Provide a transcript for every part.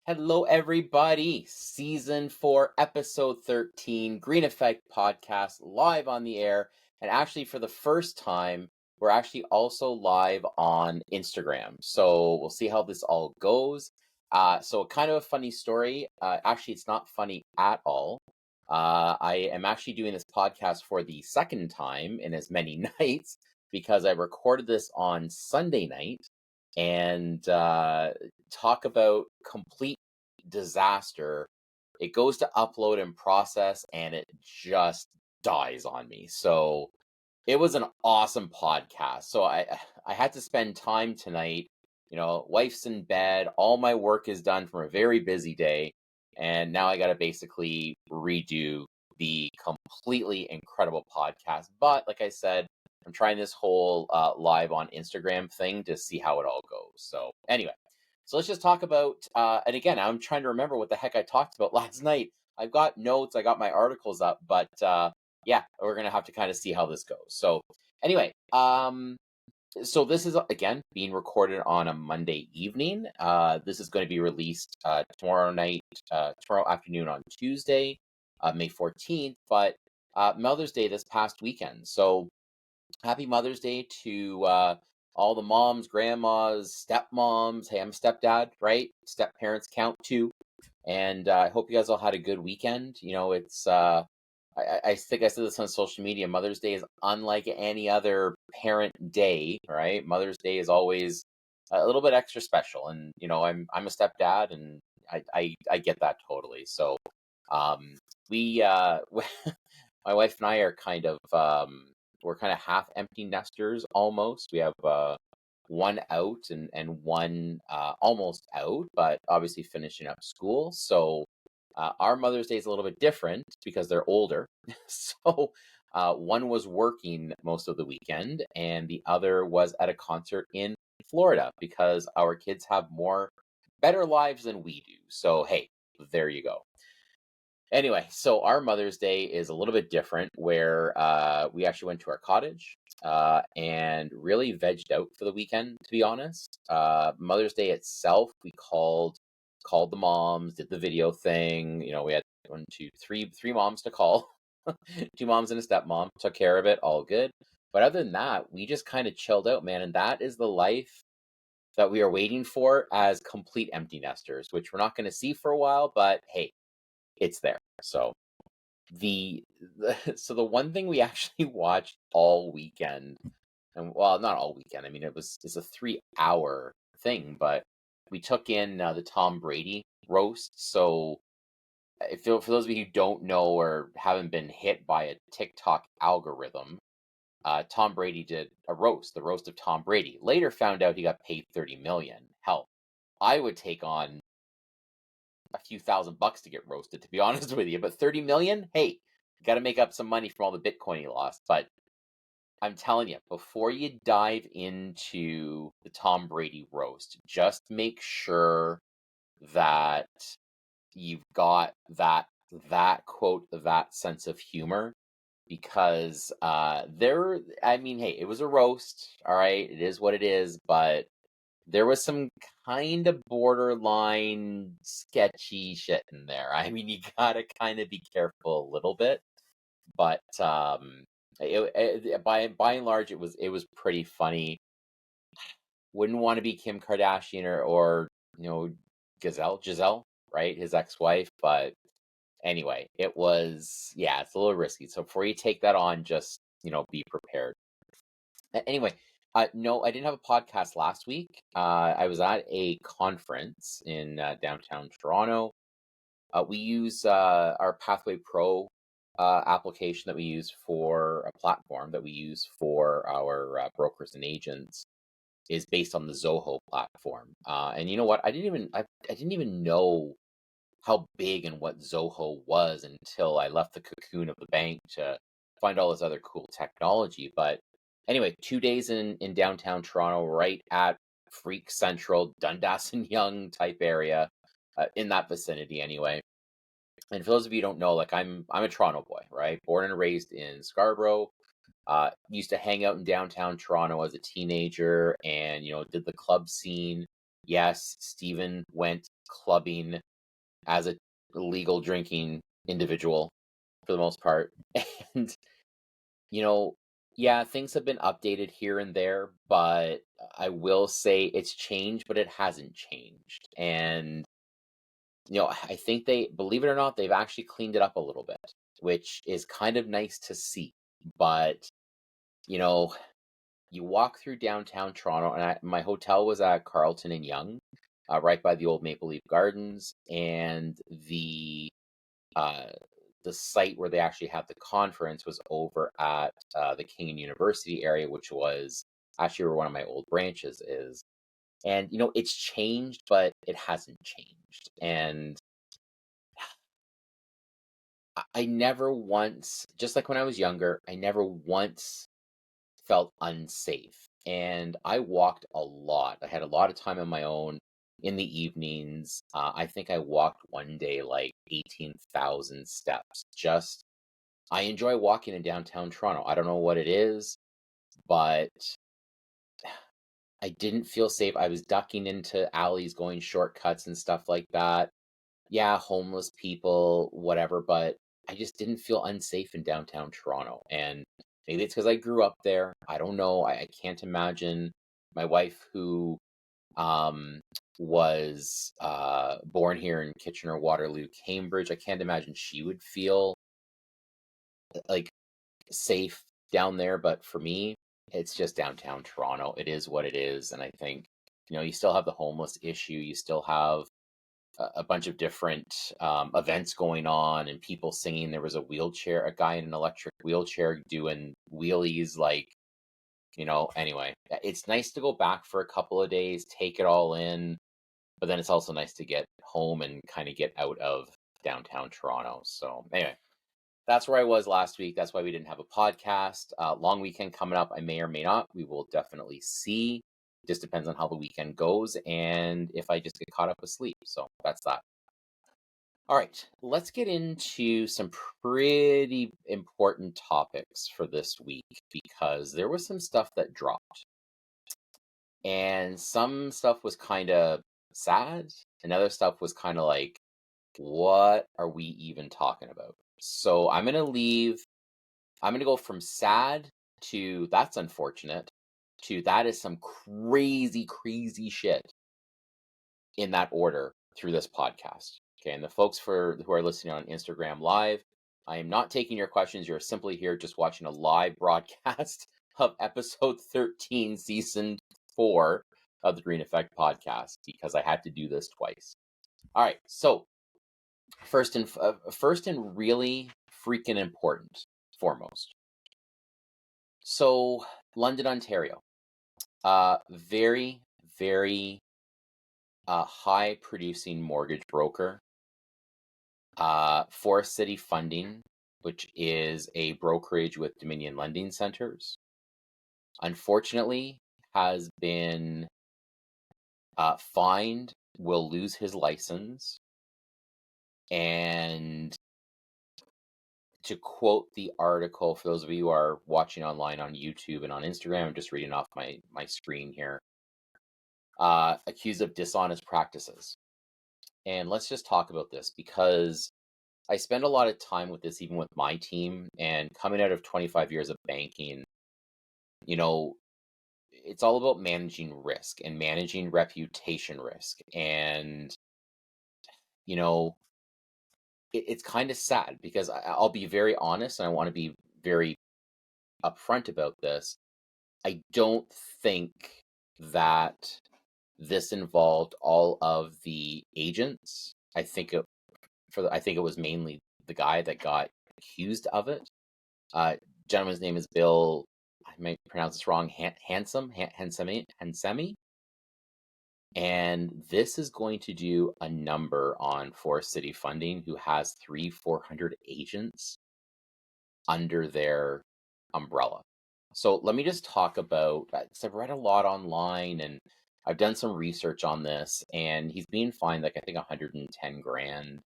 Hello, everybody. Season 4, episode 13, Green Effect podcast, live on the air. And actually, for the first time, we're actually also live on Instagram. So we'll see how this all goes. So, kind of a funny story. Actually, it's not funny at all. I am actually doing this podcast for the second time in as many nights because I recorded this on Sunday night and talk about complete disaster. It goes to upload and process and it just dies on me. So it was an awesome podcast. So I had to spend time tonight. Wife's in bed, all my work is done from a very busy day, and now I got to basically redo the completely incredible podcast. But like I said, I'm trying this whole live on Instagram thing to see how it all goes. So anyway, so let's just talk about, and again, I'm trying to remember what the heck I talked about last night. I've got notes, I got my articles up, but yeah, we're going to have to kind of see how this goes. So anyway, so this is, again, being recorded on a Monday evening. This is going to be released tomorrow afternoon on Tuesday, May 14th, but Mother's Day this past weekend. So happy Mother's Day to all the moms, grandmas, stepmoms. Hey, I'm a stepdad, right? Step parents count too. And I hope you guys all had a good weekend. It's I think I said this on social media. Mother's Day is unlike any other parent day, right? Mother's Day is always a little bit extra special, and I'm a stepdad, and I get that totally. So, we my wife and I are kind of we're kind of half empty nesters almost. We have one out and one almost out, but obviously finishing up school. So our Mother's Day is a little bit different because they're older. So one was working most of the weekend, and the other was at a concert in Florida because our kids have better lives than we do. So hey, there you go. Anyway, so our Mother's Day is a little bit different where we actually went to our cottage and really vegged out for the weekend, to be honest. Mother's Day itself, we called the moms, did the video thing. We had three moms to call, two moms and a stepmom, took care of it, all good. But other than that, we just kind of chilled out, man. And that is the life that we are waiting for as complete empty nesters, which we're not going to see for a while, but hey, it's there. So the one thing we actually watched all weekend, and well, not all weekend. I mean, it's a 3-hour thing, but we took in the Tom Brady roast. So for those of you who don't know or haven't been hit by a TikTok algorithm, Tom Brady did a roast, the roast of Tom Brady. Later found out he got paid $30 million. Hell, I would take on a few $1,000 to get roasted, to be honest with you. But 30 million, hey, got to make up some money from all the Bitcoin he lost. But I'm telling you, before you dive into the Tom Brady roast, just make sure that you've got that quote, that sense of humor, because hey, it was a roast, all right, it is what it is, but there was some kind of borderline sketchy shit in there. I mean, you gotta kind of be careful a little bit, but by and large, it was pretty funny. Wouldn't want to be Kim Kardashian or Giselle, right? His ex-wife, but anyway, it's a little risky. So before you take that on, just be prepared. Anyway, no, I didn't have a podcast last week. I was at a conference in downtown Toronto. We use our Pathway Pro application that we use for a platform that we use for our brokers and agents is based on the Zoho platform. And you know what? I didn't even know how big and what Zoho was until I left the cocoon of the bank to find all this other cool technology. But anyway, 2 days in downtown Toronto, right at Freak Central, Dundas and Yonge type area, in that vicinity anyway. And for those of you who don't know, like I'm a Toronto boy, right? Born and raised in Scarborough. Used to hang out in downtown Toronto as a teenager, and did the club scene. Yes, Stephen went clubbing as a legal drinking individual for the most part. And, you know, yeah, things have been updated here and there, but I will say it's changed, but it hasn't changed. And, I think believe it or not, they've actually cleaned it up a little bit, which is kind of nice to see. But, you know, you walk through downtown Toronto, and my hotel was at Carlton and Yonge, right by the old Maple Leaf Gardens, and uh, the site where they actually had the conference was over at the King and University area, which was actually where one of my old branches is. And it's changed, but it hasn't changed. And I never once, just like when I was younger, I never once felt unsafe. And I walked a lot. I had a lot of time on my own in the evenings. I think I walked one day like 18,000 steps. Just, I enjoy walking in downtown Toronto. I don't know what it is, but I didn't feel safe. I was ducking into alleys, going shortcuts and stuff like that. Yeah, homeless people, whatever, but I just didn't feel unsafe in downtown Toronto. And maybe it's because I grew up there. I don't know. I can't imagine my wife, who um, was born here in Kitchener, Waterloo, Cambridge. I can't imagine she would feel like safe down there. But for me, it's just downtown Toronto. It is what it is. And I think, you still have the homeless issue. You still have a bunch of different events going on and people singing. There was a guy in an electric wheelchair doing wheelies, like, anyway, it's nice to go back for a couple of days, take it all in, but then it's also nice to get home and kind of get out of downtown Toronto. So anyway, that's where I was last week. That's why we didn't have a podcast. Long weekend coming up. I may or may not. We will definitely see. Just depends on how the weekend goes and if I just get caught up with sleep. So that's that. All right, let's get into some pretty important topics for this week because there was some stuff that dropped. And some stuff was kind of sad, and other stuff was kind of like, what are we even talking about? So I'm going to go from sad to that's unfortunate to that is some crazy, crazy shit in that order through this podcast. Okay. And the folks who are listening on Instagram Live, I am not taking your questions. You're simply here just watching a live broadcast of episode 13, season 4 of the Green Effect podcast because I had to do this twice. All right. So first and really freaking important, foremost. So London, Ontario, very, very high producing mortgage broker. Forest City Funding, which is a brokerage with Dominion Lending Centers, unfortunately has been fined, will lose his license, and to quote the article, for those of you who are watching online on YouTube and on Instagram, I'm just reading off my screen here, accused of dishonest practices. And let's just talk about this because I spend a lot of time with this, even with my team, and coming out of 25 years of banking, it's all about managing risk and managing reputation risk. And, it's kind of sad because I'll be very honest and I want to be very upfront about this. I don't think that this involved all of the agents. I think it was mainly the guy that got accused of it. Gentleman's name is Bill. I might pronounce this wrong. Hansemi. And this is going to do a number on Forest City Funding, who has 400 agents under their umbrella. So let me just talk about, because I've read a lot online and I've done some research on this, and he's being fined like I think 110 grand,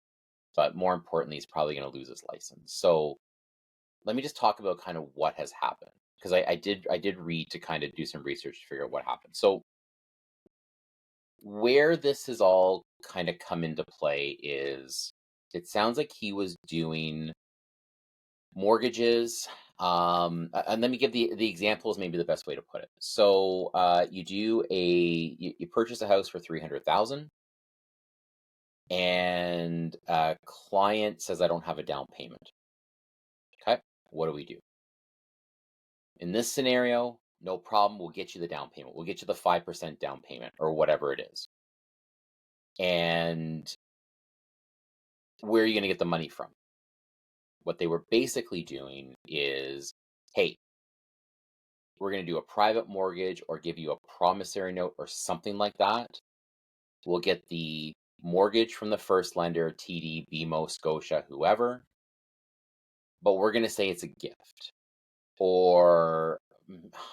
but more importantly, he's probably going to lose his license. So let me just talk about kind of what has happened, because I did read to kind of do some research to figure out what happened. So where this has all kind of come into play is it sounds like he was doing mortgages. And let me give the examples, maybe the best way to put it. So you purchase a house for 300,000, and a client says, I don't have a down payment. Okay, what do we do? In this scenario, no problem, we'll get you the down payment. We'll get you the 5% down payment or whatever it is. And where are you going to get the money from? What they were basically doing is, hey, we're going to do a private mortgage or give you a promissory note or something like that. We'll get the mortgage from the first lender, TD, BMO, Scotia, whoever, but we're going to say it's a gift. Or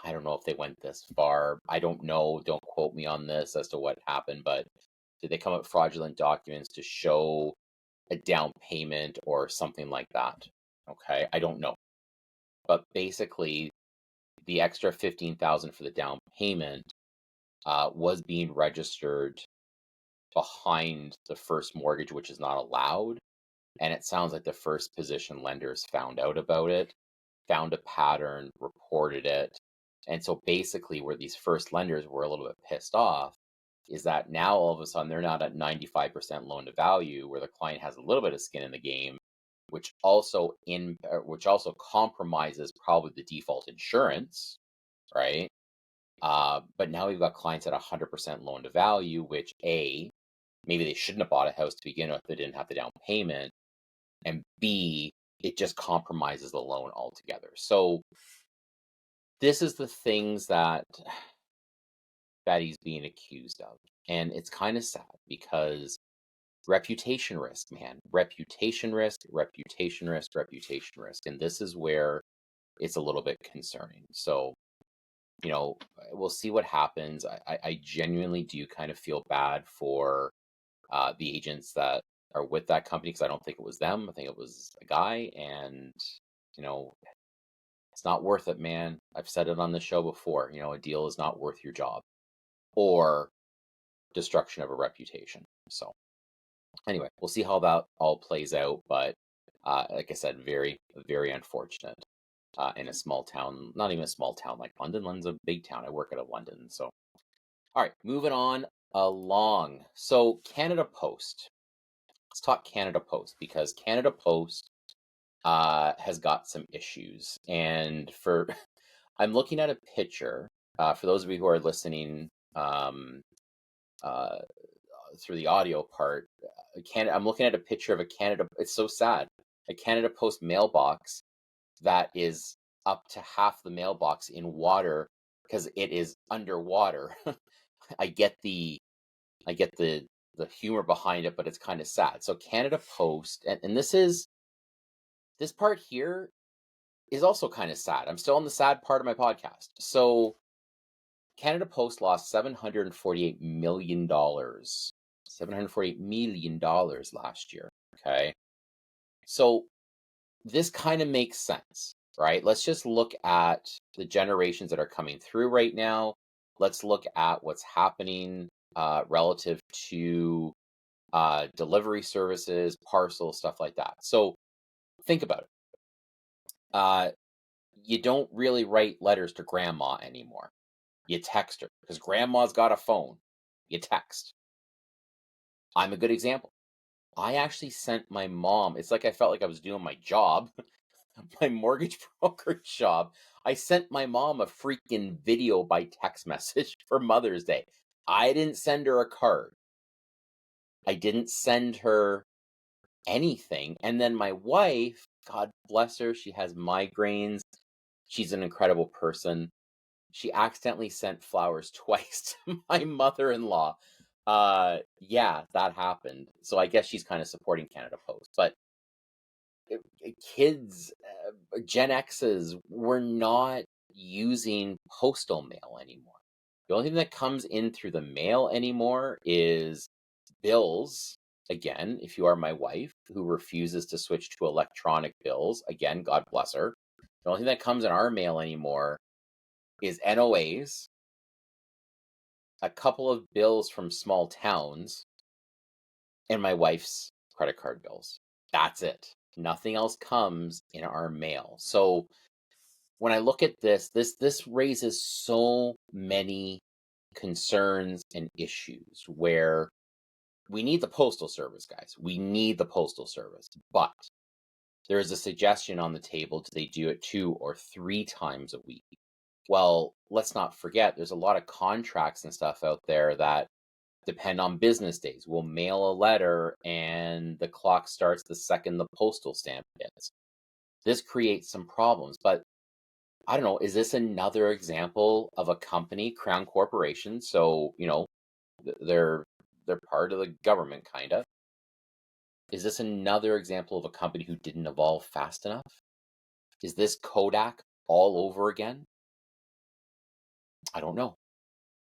I don't know if they went this far. I don't know. Don't quote me on this as to what happened, but did they come up with fraudulent documents to show a down payment or something like that? Okay, I don't know. But basically, the extra 15,000 for the down payment was being registered behind the first mortgage, which is not allowed. And it sounds like the first position lenders found out about it, found a pattern, reported it. And so basically, where these first lenders were a little bit pissed off is that now all of a sudden they're not at 95% loan to value, where the client has a little bit of skin in the game, which also compromises probably the default insurance, right? But now we've got clients at 100% loan to value, which maybe they shouldn't have bought a house to begin with if they didn't have the down payment, and B, it just compromises the loan altogether. So this is the things that he's being accused of, and it's kind of sad because reputation risk, man, reputation risk, and this is where it's a little bit concerning. So we'll see what happens. I genuinely do kind of feel bad for the agents that are with that company, because I don't think it was them. I think it was a guy, and it's not worth it, man. I've said it on the show before. A deal is not worth your job or destruction of a reputation. So anyway, we'll see how that all plays out. But like I said, very, very unfortunate. In a small town, not even a small town like London. London's a big town. I work out of London. So, all right, moving on along. So, Canada Post. Let's talk Canada Post, because Canada Post has got some issues. And I'm looking at a picture. For those of you who are listening through the audio part, I'm looking at a picture of a Canada. It's so sad. A Canada Post mailbox that is up to half the mailbox in water because it is underwater. I get the humor behind it, but it's kind of sad. So Canada Post, and this part here is also kind of sad. I'm still on the sad part of my podcast. So Canada Post lost $748 million. $748 million last year. Okay. So this kind of makes sense, right? Let's just look at the generations that are coming through right now. Let's look at what's happening relative to delivery services, parcels, stuff like that. So think about it. You don't really write letters to grandma anymore. You text her, because grandma's got a phone. You text. I'm a good example. I actually sent my mom, it's like I felt like I was doing my job, my mortgage brokerage job. I sent my mom a freaking video by text message for Mother's Day. I didn't send her a card. I didn't send her anything. And then my wife, God bless her, she has migraines. She's an incredible person. She accidentally sent flowers twice to my mother-in-law. Yeah, that happened. So I guess she's kind of supporting Canada Post. But kids, Gen X's, were not using postal mail anymore. The only thing that comes in through the mail anymore is bills. Again, if you are my wife who refuses to switch to electronic bills, again, God bless her. The only thing that comes in our mail anymore is NOAs, a couple of bills from small towns and my wife's credit card bills. That's it. Nothing else comes in our mail. So when I look at this raises so many concerns and issues where we need the postal service, guys. We need the postal service. But there is a suggestion on the table. Do they do it 2 or 3 times a week? Well, let's not forget there's a lot of contracts and stuff out there that depend on business days. We'll mail a letter and the clock starts the second the postal stamp hits. This creates some problems, but I don't know, is this another example of a company, Crown Corporation? So, they're part of the government kind of. Is this another example of a company who didn't evolve fast enough? Is this Kodak all over again? I don't know.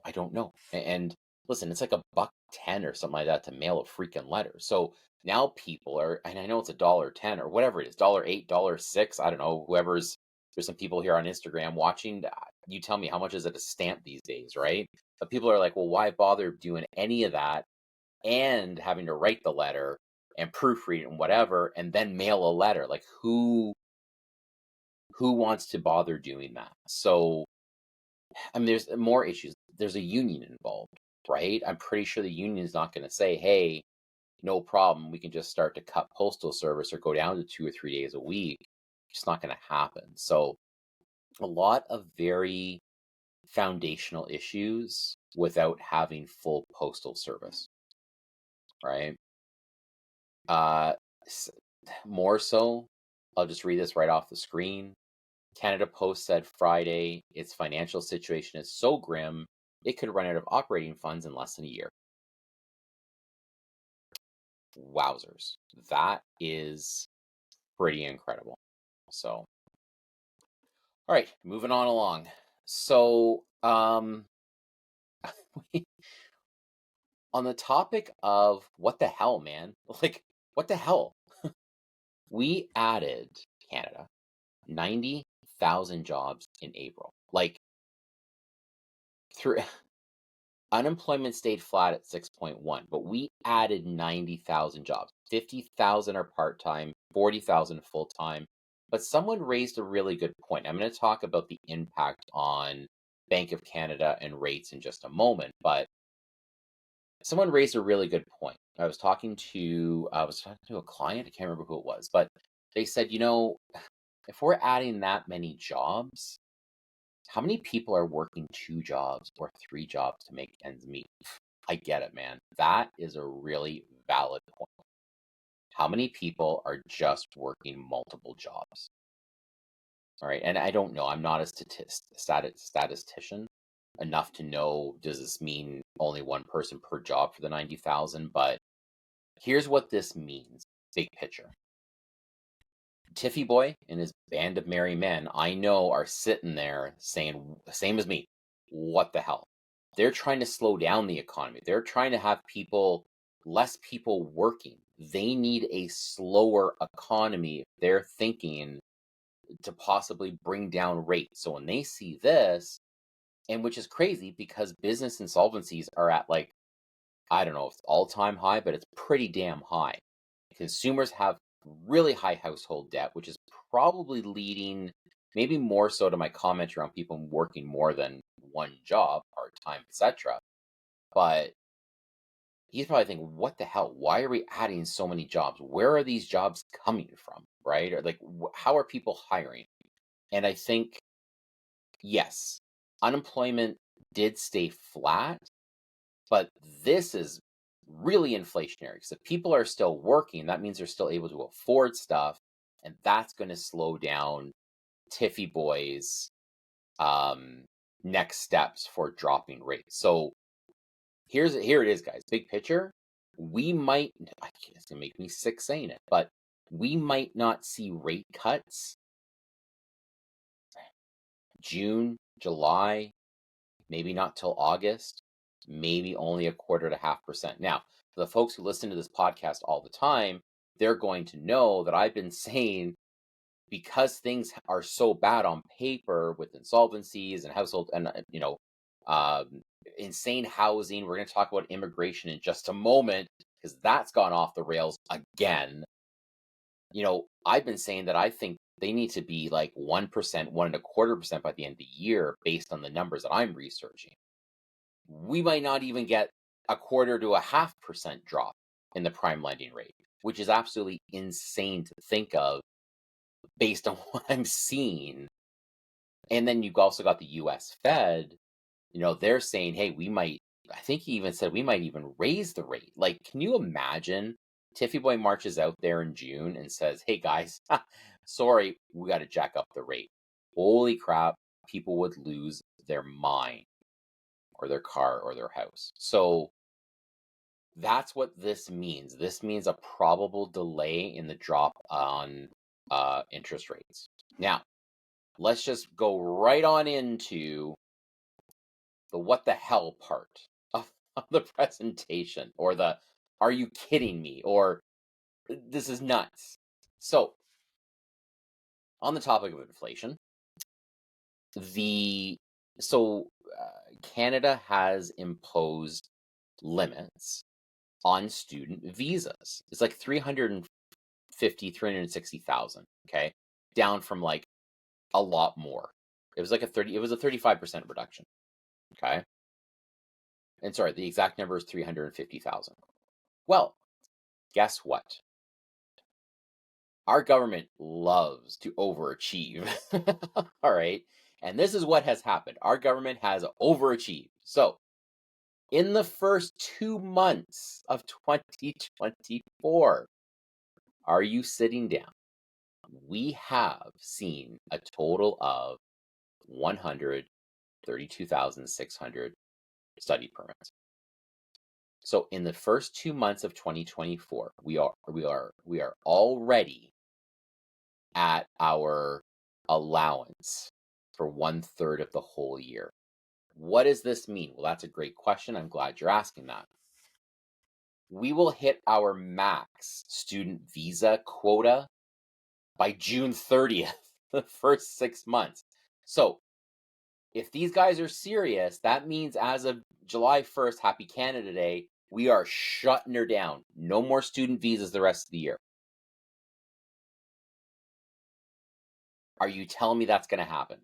I don't know. And listen, it's like $1.10 or something like that to mail a freaking letter. So now people are, and I know it's $1.10 or whatever it is, $1.08, $1.06. I don't know. There's some people here on Instagram watching. You tell me how much is it a stamp these days, right? But people are like, well, why bother doing any of that and having to write the letter and proofread it and whatever, and then mail a letter? Like who wants to bother doing that? So I mean, there's more issues. There's a union involved, right? I'm pretty sure the union is not going to say, hey, no problem. We can just start to cut postal service or go down to 2 or 3 days a week. It's not going to happen. So a lot of very foundational issues without having full postal service, right? Uh, More so, I'll just read this right off the screen. Canada Post said Friday its financial situation is so grim it could run out of operating funds in less than a year. Wowzers. That is pretty incredible. So, all right, moving on along. So, on the topic of what the hell, man? Like, what the hell? We added Canada 90,000 jobs in April. Like, through unemployment stayed flat at 6.1, but we added 90,000 jobs. 50,000 are part-time, 40,000 full-time. But someone raised a really good point. I'm going to talk about the impact on Bank of Canada and rates in just a moment, but someone raised a really good point. I was talking to a client, I can't remember who it was, but they said, if we're adding that many jobs, how many people are working 2 jobs or 3 jobs to make ends meet? I get it, man. That is a really valid point. How many people are just working multiple jobs? All right. And I don't know. I'm not a statistician enough to know, does this mean only one person per job for the 90,000? But here's what this means, big picture. Tiffy Boy and his band of merry men, I know, are sitting there saying, same as me, what the hell? They're trying to slow down the economy. They're trying to have less people working. They need a slower economy. They're thinking to possibly bring down rates. So when they see this, and which is crazy because business insolvencies are at, like, I don't know if it's all-time high, but it's pretty damn high. Consumers have really high household debt, which is probably leading maybe more so to my comment around people working more than one job, part-time, etc. But he's probably thinking, what the hell? Why are we adding so many jobs? Where are these jobs coming from, right? Or like, how are people hiring? And I think, yes, unemployment did stay flat, but this is really inflationary because if people are still working, that means they're still able to afford stuff, and that's going to slow down Tiffy Boy's next steps for dropping rates. So here it is, guys. Big picture, we might. It's gonna make me sick saying it, but we might not see rate cuts June, July, maybe not till August, maybe only 0.25%. Now, for the folks who listen to this podcast all the time, they're going to know that I've been saying, because things are so bad on paper with insolvencies and household and insane housing. We're going to talk about immigration in just a moment because that's gone off the rails again. I've been saying that I think they need to be like 1%, 1.25% by the end of the year based on the numbers that I'm researching. We might not even get 0.25% to 0.5% drop in the prime lending rate, which is absolutely insane to think of based on what I'm seeing. And then you've also got the US Fed, they're saying, hey, I think he even said we might even raise the rate. Like, can you imagine Tiffy Boy marches out there in June and says, hey guys, sorry, we got to jack up the rate. Holy crap, people would lose their mind or their car or their house. So that's what this means. This means a probable delay in the drop on interest rates. Now, let's just go right on into the what the hell part of the presentation, or the are you kidding me, or this is nuts. So, on the topic of inflation, Canada has imposed limits on student visas. It's like 360,000, okay? Down from like a lot more. It was a 35% reduction, okay? And sorry, the exact number is 350,000. Well, guess what? Our government loves to overachieve. All right. And this is what has happened. Our government has overachieved. So, in the first 2 months of 2024, are you sitting down? We have seen a total of 132,600 study permits. So in the first 2 months of 2024, we are already at our allowance for 1/3 of the whole year. What does this mean? Well, that's a great question. I'm glad you're asking that. We will hit our max student visa quota by June 30th, the first 6 months. So if these guys are serious, that means as of July 1st, Happy Canada Day, we are shutting her down. No more student visas the rest of the year. Are you telling me that's going to happen?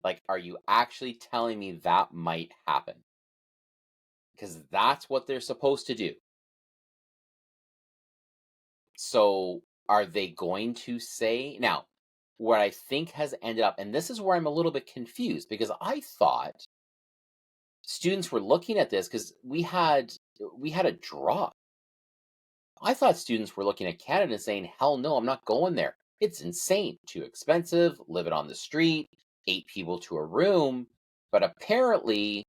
Like, are you actually telling me that might happen? Because that's what they're supposed to do. So, are they going to say... Now, what I think has ended up, and this is where I'm a little bit confused, because I thought students were looking at this because we had a drop. I thought students were looking at Canada and saying, hell no, I'm not going there. It's insane, too expensive, living on the street, 8 people to a room. But apparently,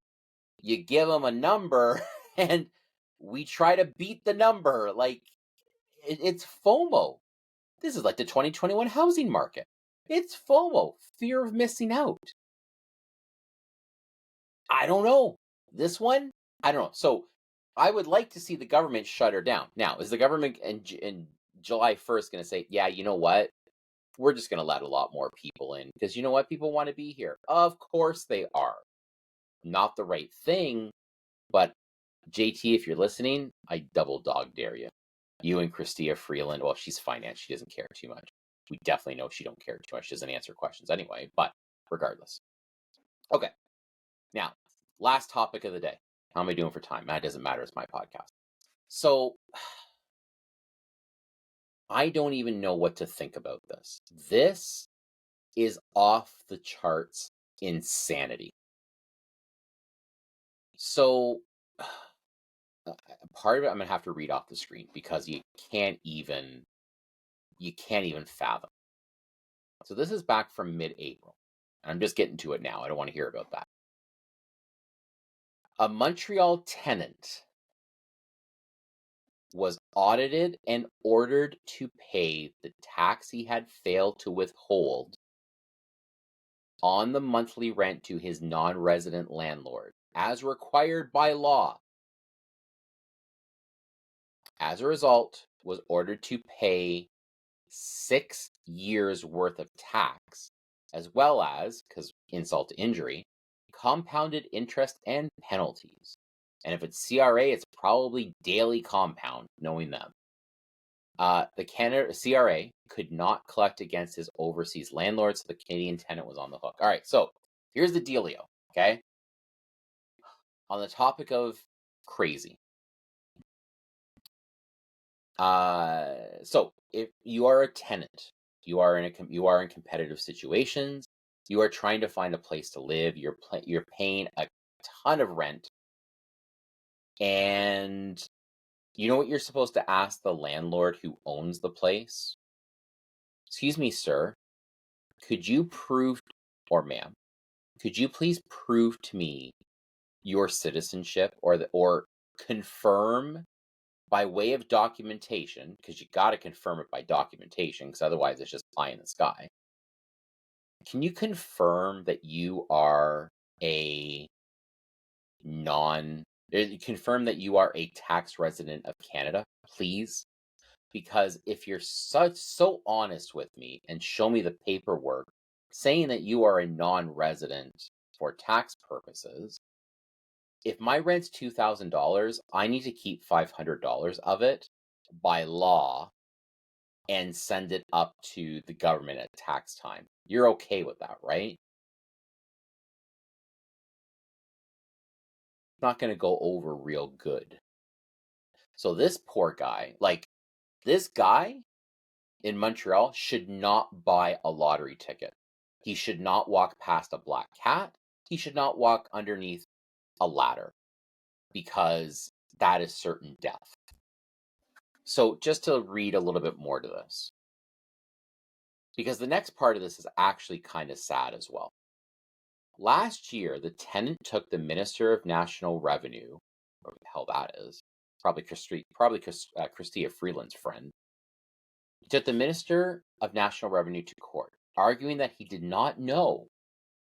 you give them a number and we try to beat the number. Like, it's FOMO. This is like the 2021 housing market. It's FOMO, fear of missing out. I don't know. This one, I don't know. So I would like to see the government shut her down. Now, is the government in July 1st going to say, yeah, you know what? We're just going to let a lot more people in because you know what? People want to be here. Of course they are. Not the right thing, but JT, if you're listening, I double dog dare you. You and Christia Freeland, well, she's finance. She doesn't care too much. We definitely know she don't care too much. She doesn't answer questions anyway, but regardless. Okay. Now, last topic of the day. How am I doing for time? That doesn't matter. It's my podcast. So, I don't even know what to think about this. This is off the charts insanity. So, part of it I'm going to have to read off the screen because you can't even fathom. So this is back from mid-April. I'm just getting to it now. I don't want to hear about that. A Montreal tenant was audited and ordered to pay the tax he had failed to withhold on the monthly rent to his non-resident landlord, as required by law. As a result, was ordered to pay 6 years worth of tax, as well as, because insult to injury, compounded interest and penalties. And if it's CRA, it's probably daily compound, knowing them. The Canada CRA could not collect against his overseas landlord, so the Canadian tenant was on the hook. All right, so here's the dealio, okay? On the topic of crazy. So if you are a tenant, you are in competitive situations, you are trying to find a place to live, you're paying a ton of rent, and you know what you're supposed to ask the landlord who owns the place? Excuse me, sir, could you prove, or ma'am, could you please prove to me your citizenship, or confirm by way of documentation, because you got to confirm it by documentation, because otherwise it's just pie in the sky. Can you confirm that you are a confirm that you are a tax resident of Canada, please? Because if you're so honest with me and show me the paperwork saying that you are a non-resident for tax purposes, if my rent's $2,000, I need to keep $500 of it by law and send it up to the government at tax time. You're okay with that, right? It's not going to go over real good. So this poor guy, this guy in Montreal should not buy a lottery ticket. He should not walk past a black cat. He should not walk underneath a ladder, because that is certain death. So just to read a little bit more to this, because the next part of this is actually kind of sad as well. Last year, the tenant took the Minister of National Revenue, whatever the hell that is, probably Chrystia Freeland's friend. He took the Minister of National Revenue to court, arguing that he did not know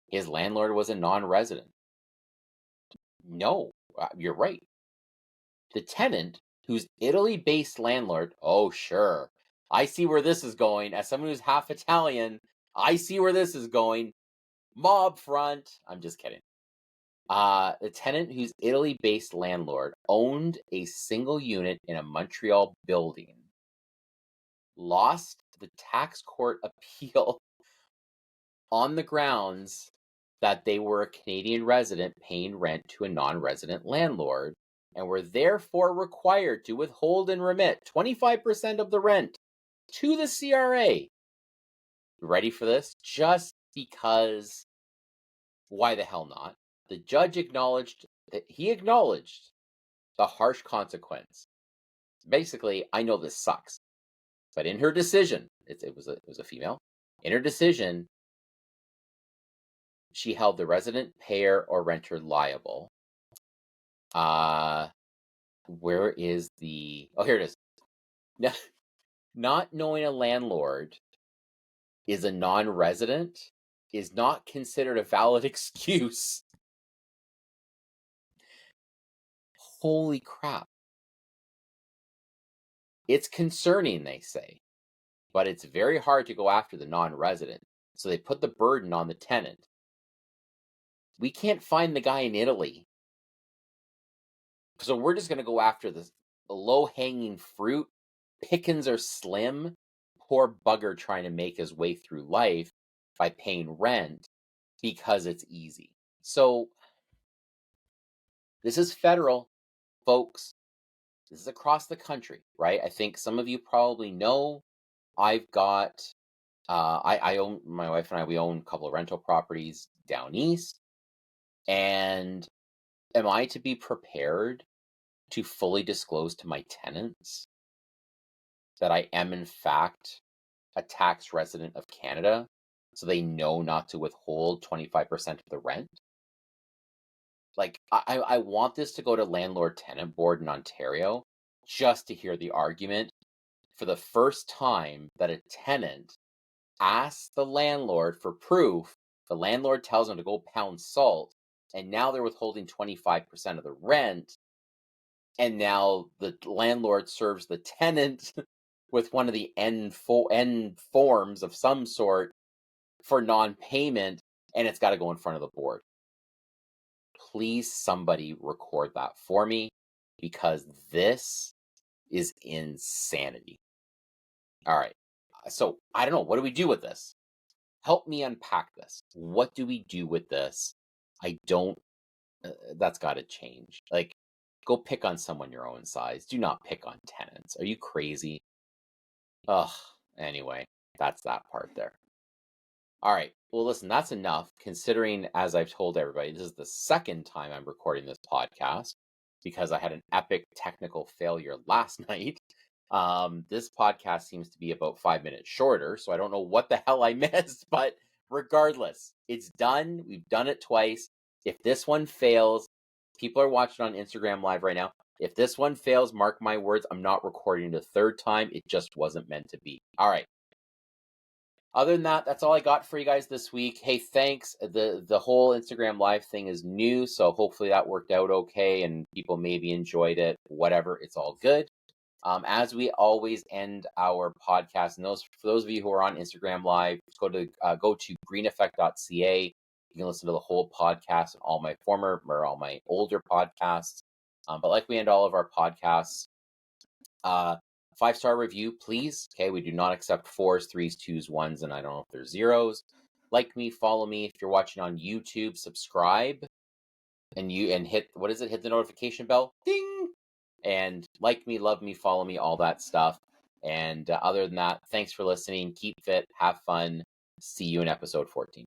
his landlord was a non-resident. No, you're right. The tenant, whose Italy-based landlord, oh sure, I see where this is going. As someone who's half Italian, I see where this is going. Mob front. I'm just kidding. The tenant, whose Italy-based landlord owned a single unit in a Montreal building, lost the tax court appeal on the grounds that they were a Canadian resident paying rent to a non-resident landlord, and were therefore required to withhold and remit 25% of the rent to the CRA. Ready for this? Just because, why the hell not? The judge acknowledged the harsh consequence. Basically, I know this sucks, but in her decision, it was a female. In her decision, she held the resident payer or renter liable. Where is the? Oh, here it is. Not knowing a landlord is a non-resident is not considered a valid excuse. Holy crap. It's concerning, they say, but it's very hard to go after the non-resident. So they put the burden on the tenant. We can't find the guy in Italy. So we're just going to go after the low-hanging fruit. Pickings are slim. Poor bugger trying to make his way through life by paying rent because it's easy. So this is federal, folks. This is across the country, right? I think some of you probably know I've got, I own, my wife and I, we own a couple of rental properties down east. And am I to be prepared to fully disclose to my tenants that I am in fact a tax resident of Canada, so they know not to withhold 25% of the rent? I want this to go to Landlord Tenant Board in Ontario just to hear the argument for the first time that a tenant asks the landlord for proof. The landlord tells them to go pound salt, and now they're withholding 25% of the rent. And now the landlord serves the tenant with one of the end forms of some sort for non-payment, and it's got to go in front of the board. please somebody record that for me, because this is insanity. All right. So I don't know. What do we do with this? Help me unpack this. What do we do with this? I don't, that's got to change. Like, go pick on someone your own size. Do not pick on tenants. Are you crazy? Ugh. Anyway, that's that part there. All right. Well, listen, that's enough, considering, as I've told everybody, this is the second time I'm recording this podcast because I had an epic technical failure last night. This podcast seems to be about 5 minutes shorter, so I don't know what the hell I missed, but regardless, it's done. We've done it twice. If this one fails, people are watching on Instagram Live right now. If this one fails, mark my words, I'm not recording the third time. It just wasn't meant to be. All right. Other than that, that's all I got for you guys this week. Hey, thanks. The whole Instagram Live thing is new, so hopefully that worked out okay and people maybe enjoyed it. Whatever, it's all good. As we always end our podcast, and for those of you who are on Instagram Live, go to greeneffect.ca. You can listen to the whole podcast and all my older podcasts. But like we end all of our podcasts, 5-star review, please. Okay, we do not accept 4s, 3s, 2s, 1s, and I don't know if there's 0s. Like me, follow me. If you're watching on YouTube, subscribe and hit hit the notification bell, ding, and like me, love me, follow me, all that stuff. And other than that, thanks for listening. Keep fit, have fun. See you in episode 14.